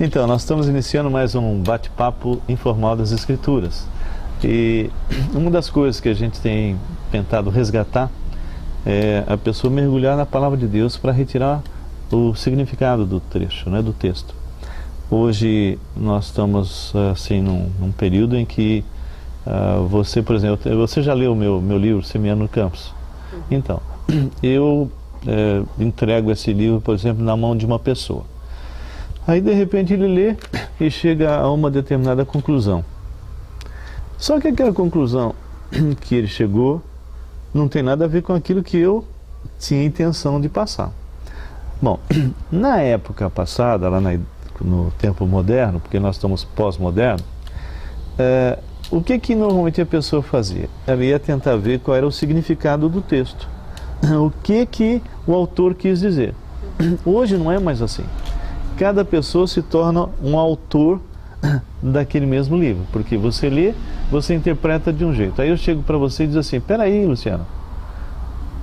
Então, nós estamos iniciando mais um bate-papo informal das Escrituras. E uma das coisas que a gente tem tentado resgatar é a pessoa mergulhar na Palavra de Deus para retirar o significado do trecho, né, do texto. Hoje nós estamos assim num período em que você, por exemplo, você já leu o meu livro Semeando no Campus? Então, eu entrego esse livro, por exemplo, na mão de uma pessoa. Aí de repente ele lê e chega a uma determinada conclusão. Só que aquela conclusão que ele chegou não tem nada a ver com aquilo que eu tinha intenção de passar. Bom, na época passada, lá no tempo moderno, porque nós estamos pós-moderno, o que normalmente a pessoa fazia? Ela ia tentar ver qual era o significado do texto. O que o autor quis dizer. Hoje não é mais assim. Cada pessoa se torna um autor daquele mesmo livro, porque você lê, você interpreta de um jeito. Aí eu chego para você e diz assim: peraí, Luciano,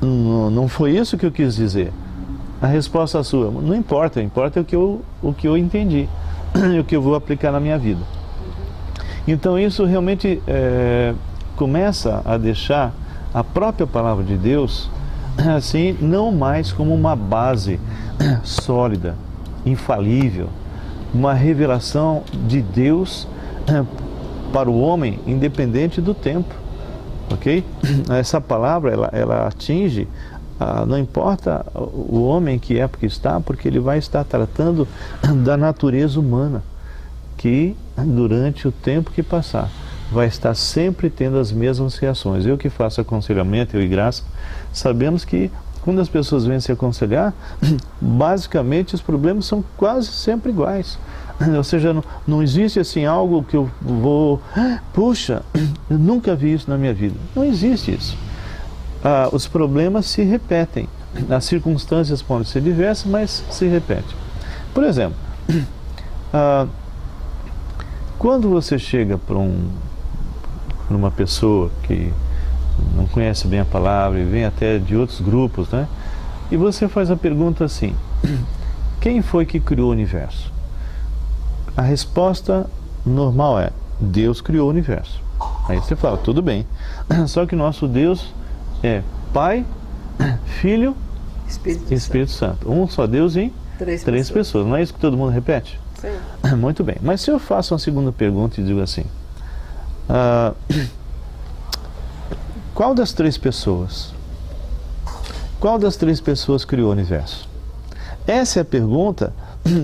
não foi isso que eu quis dizer. A resposta é sua: não importa, importa o que eu entendi e o que eu vou aplicar na minha vida. Então isso realmente começa a deixar a própria palavra de Deus assim, não mais como uma base sólida, infalível, uma revelação de Deus para o homem, independente do tempo, ok? Essa palavra, ela atinge, não importa o homem que época está, porque ele vai estar tratando da natureza humana, que durante o tempo que passar, vai estar sempre tendo as mesmas reações. Eu que faço aconselhamento, eu e Graça, sabemos que quando as pessoas vêm se aconselhar, basicamente os problemas são quase sempre iguais. Ou seja, não existe assim algo que eu vou... Puxa, eu nunca vi isso na minha vida. Não existe isso. Os problemas se repetem. As circunstâncias podem ser diversas, mas se repetem. Por exemplo, quando você chega para uma pessoa que não conhece bem a palavra e vem até de outros grupos, né? E você faz a pergunta assim: quem foi que criou o universo? A resposta normal é: Deus criou o universo. Aí você fala, tudo bem. Só que nosso Deus é Pai, Filho e Espírito Santo. Um só Deus em três pessoas. Não é isso que todo mundo repete? Sim. Muito bem. Mas se eu faço uma segunda pergunta e digo assim: qual das três pessoas criou o universo? Essa é a pergunta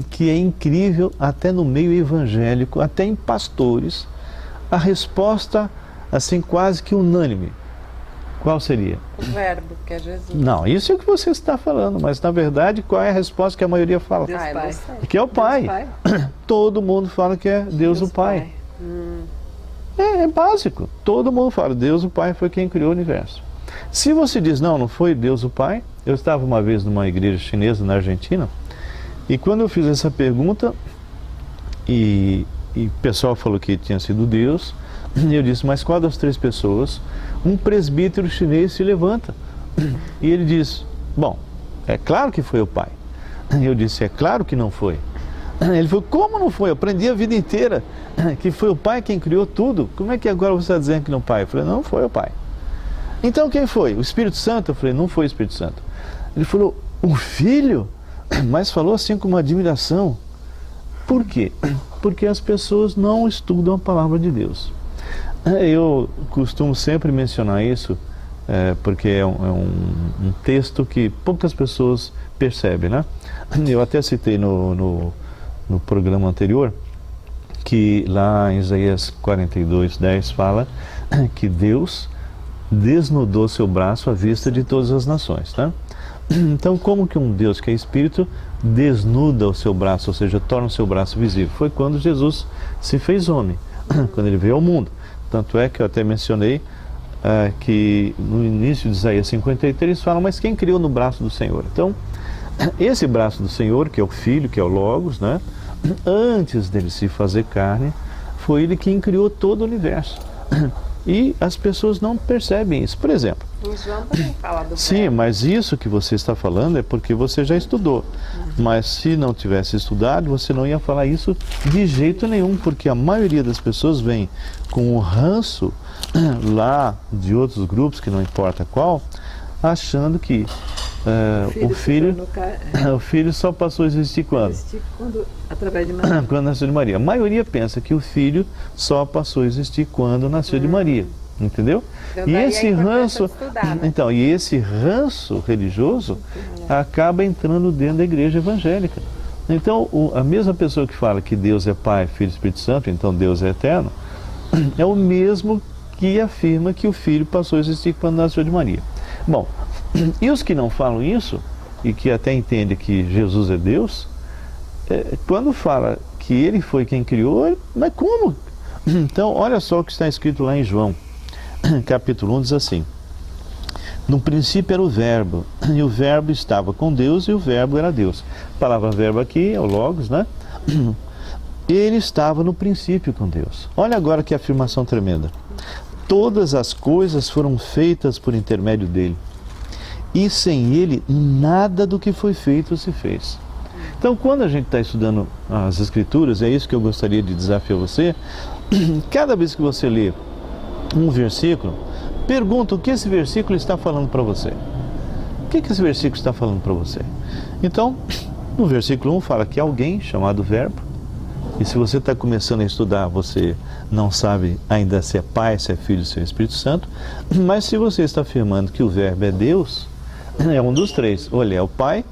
que é incrível até no meio evangélico, até em pastores. A resposta, assim, quase que unânime. Qual seria? O verbo, que é Jesus. Não, isso é o que você está falando, mas na verdade qual é a resposta que a maioria fala? Deus Pai. Que é o Pai. Pai. Todo mundo fala que é Deus o Pai. É básico. Todo mundo fala, Deus o Pai foi quem criou o universo. Se você diz, não foi Deus o Pai. Eu estava uma vez numa igreja chinesa na Argentina, e quando eu fiz essa pergunta, e o pessoal falou que tinha sido Deus, eu disse, mas qual das três pessoas? Um presbítero chinês se levanta, e ele diz, bom, é claro que foi o Pai. Eu disse, é claro que não foi. Ele falou, como não foi? Eu aprendi a vida inteira que foi o Pai quem criou tudo. Como é que agora você está dizendo que não é o Pai? Eu falei, não foi o Pai. Então quem foi? O Espírito Santo? Eu falei, não foi o Espírito Santo. Ele falou, o Filho? Mas falou assim com uma admiração. Por quê? Porque as pessoas não estudam a palavra de Deus. Eu costumo sempre mencionar isso, porque é um texto que poucas pessoas percebem, né? Eu até citei no programa anterior, que lá em Isaías 42:10 fala que Deus desnudou seu braço à vista de todas as nações, né? Então, como que um Deus que é Espírito desnuda o seu braço, ou seja, torna o seu braço visível? Foi quando Jesus se fez homem, quando ele veio ao mundo. Tanto é que eu até mencionei que no início de Isaías 53 fala, mas quem criou no braço do Senhor? Então, esse braço do Senhor, que é o Filho, que é o Logos, né? Antes dele se fazer carne, foi ele quem criou todo o universo. E as pessoas não percebem isso. Por exemplo, Em João também fala do sim, verbo. mas isso que você está falando é porque você já estudou. Mas se não tivesse estudado, você não ia falar isso de jeito nenhum, porque a maioria das pessoas vem com o ranço lá de outros grupos, que não importa qual, achando que o filho só passou a existir quando? Através de Maria. Quando nasceu de Maria. A maioria pensa que o filho só passou a existir quando nasceu de Maria. Entendeu? Então, E daí esse a importância ranço, de estudar, né? então, e esse ranço religioso acaba entrando dentro da igreja evangélica. Então, a mesma pessoa que fala que Deus é Pai, Filho e Espírito Santo, então Deus é eterno, é o mesmo que afirma que o filho passou a existir quando nasceu de Maria. Bom, e os que não falam isso, e que até entendem que Jesus é Deus, quando fala que ele foi quem criou, mas como? Então, olha só o que está escrito lá em João, capítulo 1, diz assim: no princípio era o verbo, e o verbo estava com Deus, e o verbo era Deus. A palavra verbo aqui é o logos, né? Ele estava no princípio com Deus. Olha agora que afirmação tremenda. Todas as coisas foram feitas por intermédio dele, e sem ele nada do que foi feito se fez. Então, quando a gente está estudando as Escrituras, é isso que eu gostaria de desafiar você. Cada vez que você lê um versículo, pergunta o que esse versículo está falando para você. O que esse versículo está falando para você? Então, no versículo 1 fala que alguém chamado Verbo, e se você está começando a estudar, você não sabe ainda se é Pai, se é Filho, se é Espírito Santo, mas se você está afirmando que o Verbo é Deus, é um dos três: ou ele é o Pai,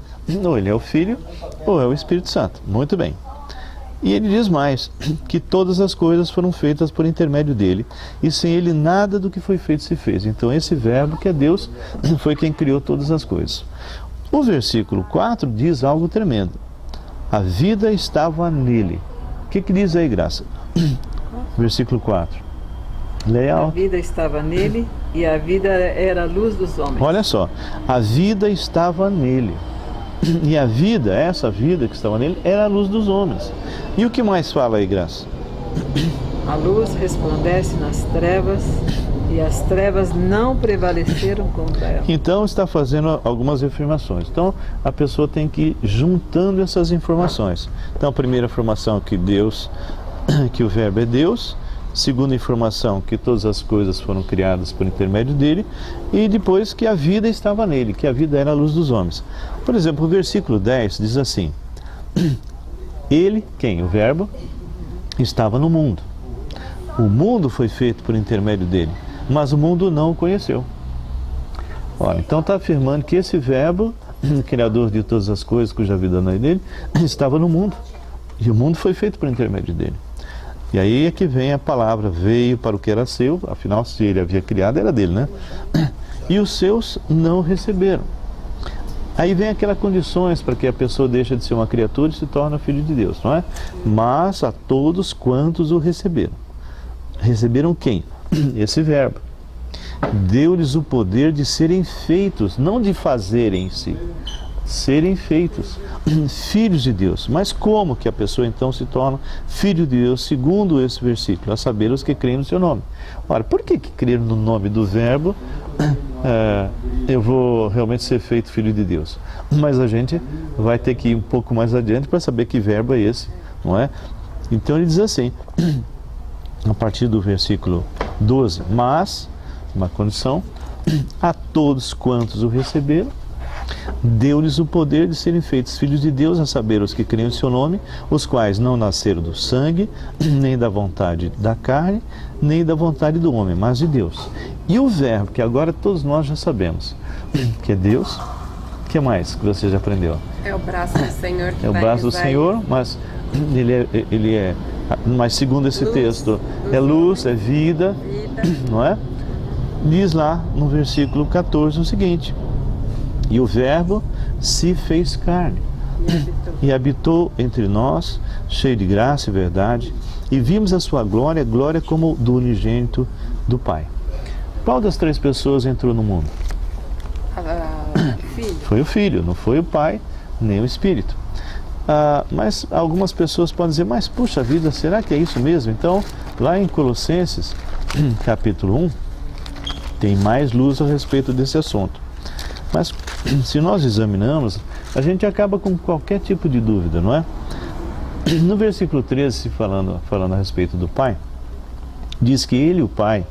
ou ele é o Filho, ou é o Espírito Santo. Muito bem. E ele diz mais, que todas as coisas foram feitas por intermédio dele, e sem ele nada do que foi feito se fez. Então esse verbo, que é Deus, foi quem criou todas as coisas. O versículo 4 diz algo tremendo: a vida estava nele. O que diz aí, Graça? Versículo 4. Leia A alto. vida estava nele, e a vida era a luz dos homens. Olha só, a vida estava nele. E a vida, essa vida que estava nele, era a luz dos homens. E o que mais fala aí, Graça? A luz resplandece nas trevas, e as trevas não prevaleceram contra ela. Então está fazendo algumas afirmações. Então a pessoa tem que ir juntando essas informações. Então a primeira informação que Deus, que o Verbo é Deus. Segunda informação, que todas as coisas foram criadas por intermédio dele. E depois que a vida estava nele, que a vida era a luz dos homens. Por exemplo, o versículo 10 diz assim: ele, quem? O Verbo, estava no mundo. O mundo foi feito por intermédio dele, mas o mundo não o conheceu. Olha, então está afirmando que esse Verbo, criador de todas as coisas, cuja vida não é dele, estava no mundo. E o mundo foi feito por intermédio dele. E aí é que vem a palavra: veio para o que era seu, afinal, se ele havia criado, era dele, né? E os seus não receberam. Aí vem aquelas condições para que a pessoa deixe de ser uma criatura e se torne filho de Deus, não é? Mas a todos quantos o receberam. Receberam quem? Esse Verbo. Deu-lhes o poder de serem feitos, não de fazerem-se, serem feitos filhos de Deus. Mas como que a pessoa então se torna filho de Deus, segundo esse versículo? A saber, os que creem no seu nome. Ora, por que crer no nome do Verbo eu vou realmente ser feito filho de Deus? Mas a gente vai ter que ir um pouco mais adiante para saber que verbo é esse, não é? Então ele diz assim, a partir do versículo 12: mas, uma condição, a todos quantos o receberam, deu-lhes o poder de serem feitos filhos de Deus, a saber, os que creem em seu nome, os quais não nasceram do sangue, nem da vontade da carne, nem da vontade do homem, mas de Deus. E o Verbo, que agora todos nós já sabemos, que é Deus. O que mais que você já aprendeu? É o braço do Senhor que É o vai braço do rezar Senhor, mas mas segundo esse Luz, texto, é luz, é vida, não é? Diz lá no versículo 14 o seguinte: e o Verbo se fez carne e habitou entre nós, cheio de graça e verdade, e vimos a sua glória, glória como do unigênito do Pai. Qual das três pessoas entrou no mundo? Filho. Foi o Filho, não foi o Pai, nem o Espírito. Mas algumas pessoas podem dizer: mas puxa vida, será que é isso mesmo? Então, lá em Colossenses, capítulo 1, tem mais luz a respeito desse assunto. Mas se nós examinamos, a gente acaba com qualquer tipo de dúvida, não é? No versículo 13, falando a respeito do Pai, diz que Ele, o Pai,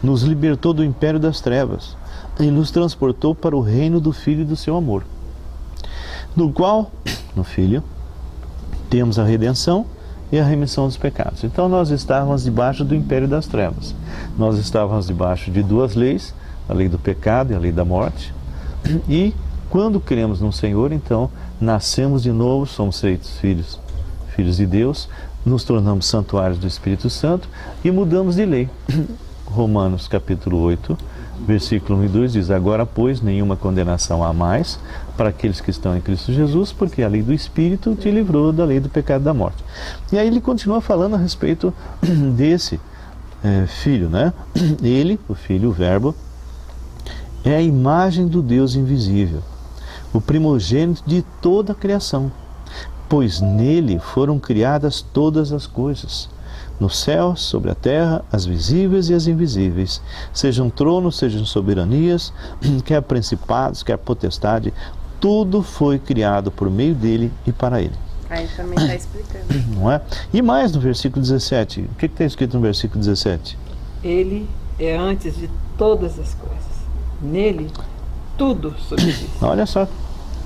nos libertou do império das trevas e nos transportou para o reino do Filho e do seu amor, no qual, no Filho, temos a redenção e a remissão dos pecados. Então nós estávamos debaixo do império das trevas. Nós estávamos debaixo de duas leis, a lei do pecado e a lei da morte. E quando cremos no Senhor, então nascemos de novo, somos feitos filhos de Deus, nos tornamos santuários do Espírito Santo e mudamos de lei. Romanos capítulo 8, versículo 1 e 2 diz: agora, pois, nenhuma condenação há mais para aqueles que estão em Cristo Jesus, porque a lei do Espírito te livrou da lei do pecado e da morte. E aí ele continua falando a respeito desse Filho, né? Ele, o Filho, o Verbo, é a imagem do Deus invisível, o primogênito de toda a criação, pois nele foram criadas todas as coisas, nos céus, sobre a terra, as visíveis e as invisíveis, sejam tronos, sejam soberanias, quer principados, quer potestade, tudo foi criado por meio dele e para ele. Aí também está explicando. Não é? E mais no versículo 17, o que está escrito no versículo 17? Ele é antes de todas as coisas. Nele, tudo subsiste. Olha só,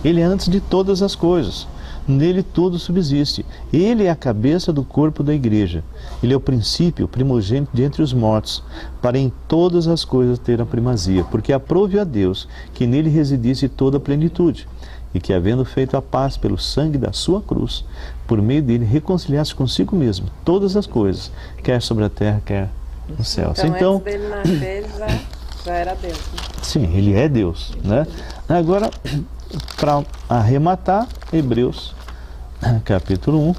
ele é antes de todas as coisas. Nele tudo subsiste. Ele é a cabeça do corpo da igreja. Ele é o princípio, o primogênito de entre os mortos, para em todas as coisas ter a primazia, porque aprove a Deus que nele residisse toda a plenitude, e que, havendo feito a paz pelo sangue da sua cruz, por meio dele reconciliasse consigo mesmo todas as coisas, quer sobre a terra, quer nos céus. Então antes dele nascer, já era Deus, né? Sim, ele é Deus, né? Agora, para arrematar, Hebreus, capítulo 1,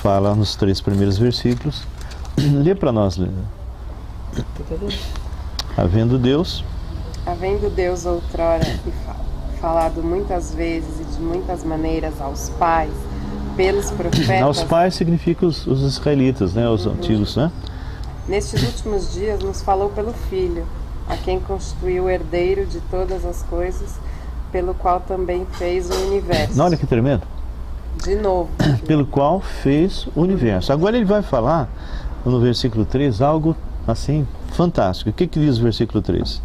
fala nos 3 primeiros versículos. Lê para nós, Lê. Havendo Deus outrora falado muitas vezes e de muitas maneiras aos pais, pelos profetas... Aos pais significa os israelitas, né? Os antigos, né? Nestes últimos dias nos falou pelo Filho, a quem constituiu o herdeiro de todas as coisas, pelo qual também fez o universo. Olha que tremendo. De novo. Pelo qual fez o universo. Agora ele vai falar, no versículo 3, algo assim fantástico. O que diz o versículo 3?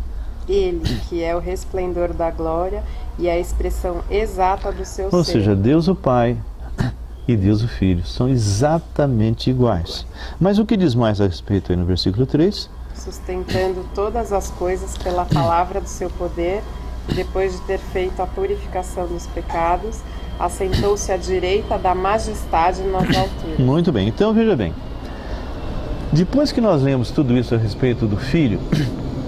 Ele, que é o resplendor da glória e a expressão exata do seu ser. Ou seja, Deus o Pai e Deus o Filho são exatamente iguais. Mas o que diz mais a respeito aí no versículo 3? Sustentando todas as coisas pela palavra do seu poder, e depois de ter feito a purificação dos pecados, assentou-se à direita da majestade nas alturas. Muito bem, então veja bem. Depois que nós lemos tudo isso a respeito do Filho,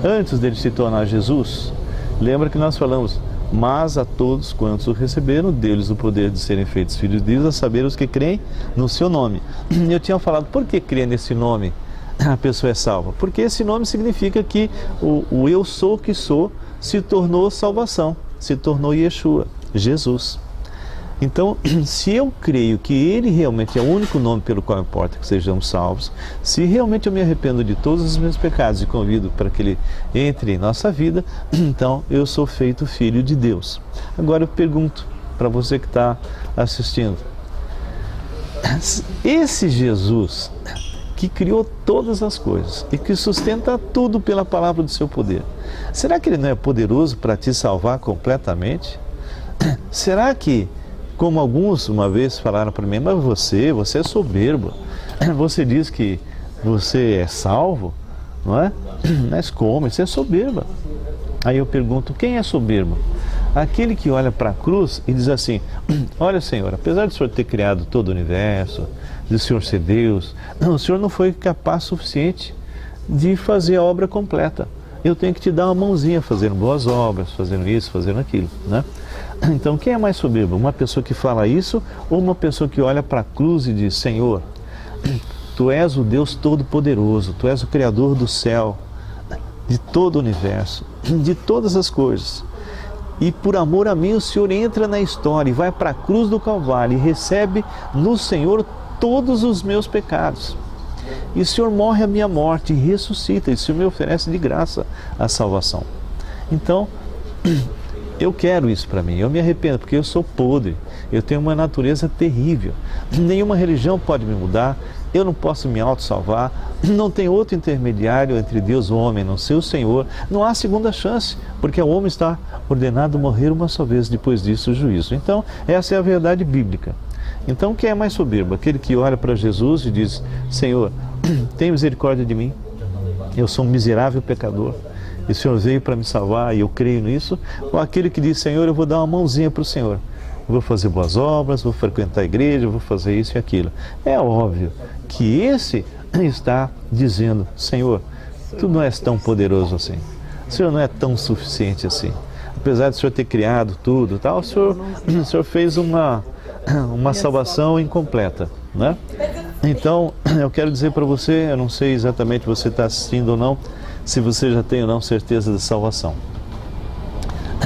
antes dele se tornar Jesus, lembra que nós falamos: mas a todos quantos o receberam, deles o poder de serem feitos filhos de Deus, a saber os que creem no seu nome. Eu tinha falado, por que crer nesse nome a pessoa é salva? Porque esse nome significa que o eu sou que sou se tornou salvação, se tornou Yeshua, Jesus. Então, se eu creio que Ele realmente é o único nome pelo qual importa que sejamos salvos, se realmente eu me arrependo de todos os meus pecados e convido para que Ele entre em nossa vida, então eu sou feito filho de Deus. Agora eu pergunto para você que está assistindo, esse Jesus que criou todas as coisas e que sustenta tudo pela palavra do seu poder, será que Ele não é poderoso para te salvar completamente? Será que, como alguns uma vez falaram para mim, mas você é soberbo, você diz que você é salvo, não é? Mas como? Você é soberba. Aí eu pergunto, quem é soberbo? Aquele que olha para a cruz e diz assim: olha, Senhor, apesar de o Senhor ter criado todo o universo, de o Senhor ser Deus, não, o Senhor não foi capaz suficiente de fazer a obra completa. Eu tenho que te dar uma mãozinha fazendo boas obras, fazendo isso, fazendo aquilo, né? Então, quem é mais soberbo? Uma pessoa que fala isso ou uma pessoa que olha para a cruz e diz: Senhor, Tu és o Deus Todo-Poderoso, Tu és o Criador do céu, de todo o universo, de todas as coisas. E por amor a mim o Senhor entra na história e vai para a cruz do Calvário e recebe no Senhor todos os meus pecados. e o Senhor morre a minha morte e ressuscita, e o Senhor me oferece de graça a salvação. Então, eu quero isso para mim, eu me arrependo, porque eu sou podre, eu tenho uma natureza terrível, nenhuma religião pode me mudar, eu não posso me auto-salvar, não tem outro intermediário entre Deus e o homem, não ser o Senhor, não há segunda chance, porque o homem está ordenado a morrer uma só vez, depois disso o juízo. Então, essa é a verdade bíblica. Então, quem é mais soberbo? Aquele que olha para Jesus e diz: Senhor, tem misericórdia de mim, eu sou um miserável pecador, e o Senhor veio para me salvar e eu creio nisso? Ou aquele que diz: Senhor, eu vou dar uma mãozinha para o Senhor, vou fazer boas obras, vou frequentar a igreja, vou fazer isso e aquilo. É óbvio que esse está dizendo: Senhor, Tu não és tão poderoso assim, o Senhor não é tão suficiente assim. Apesar de o Senhor ter criado tudo, tal, o Senhor fez uma salvação incompleta, né? Então, eu quero dizer para você, eu não sei exatamente se você está assistindo ou não, se você já tem ou não certeza da salvação.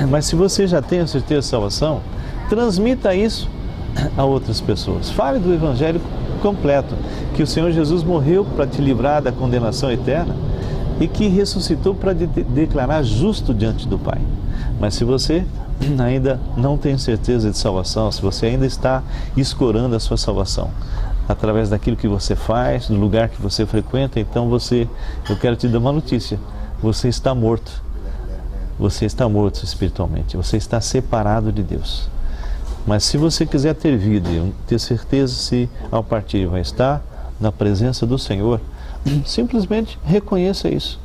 Mas se você já tem a certeza da salvação, transmita isso a outras pessoas. Fale do Evangelho completo, que o Senhor Jesus morreu para te livrar da condenação eterna e que ressuscitou para te declarar justo diante do Pai. Mas se você ainda não tem certeza de salvação, se você ainda está escorando a sua salvação através daquilo que você faz, do lugar que você frequenta, então eu quero te dar uma notícia: você está morto. Você está morto espiritualmente, você está separado de Deus. Mas se você quiser ter vida e ter certeza se ao partir vai estar na presença do Senhor, simplesmente reconheça isso.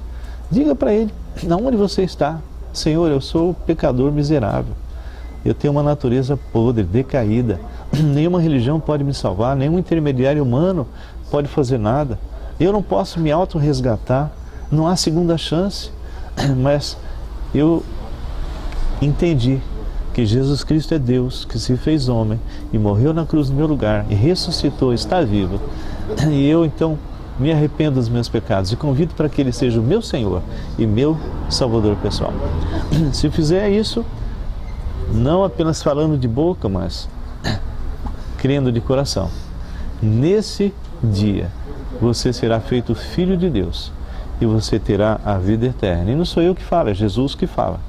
Diga para Ele, aonde você está: Senhor, eu sou pecador miserável, eu tenho uma natureza podre, decaída, nenhuma religião pode me salvar, nenhum intermediário humano pode fazer nada, eu não posso me auto-resgatar, não há segunda chance, mas eu entendi que Jesus Cristo é Deus, que se fez homem e morreu na cruz no meu lugar e ressuscitou, está vivo, e eu então me arrependo dos meus pecados e convido para que Ele seja o meu Senhor e meu Salvador pessoal. Se fizer isso, não apenas falando de boca, mas crendo de coração, nesse dia você será feito filho de Deus e você terá a vida eterna. E não sou eu que falo, é Jesus que fala.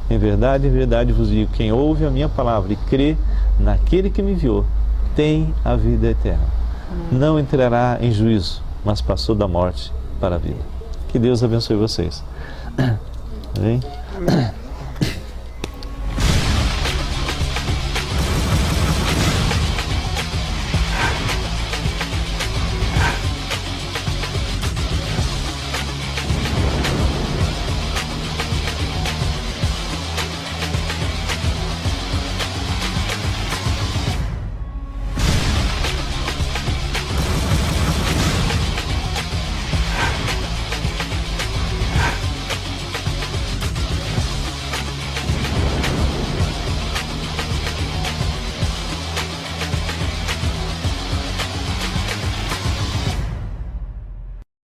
Em verdade vos digo, quem ouve a minha palavra e crê naquele que me enviou, tem a vida eterna. Não entrará em juízo, mas passou da morte para a vida. Que Deus abençoe vocês. Amém?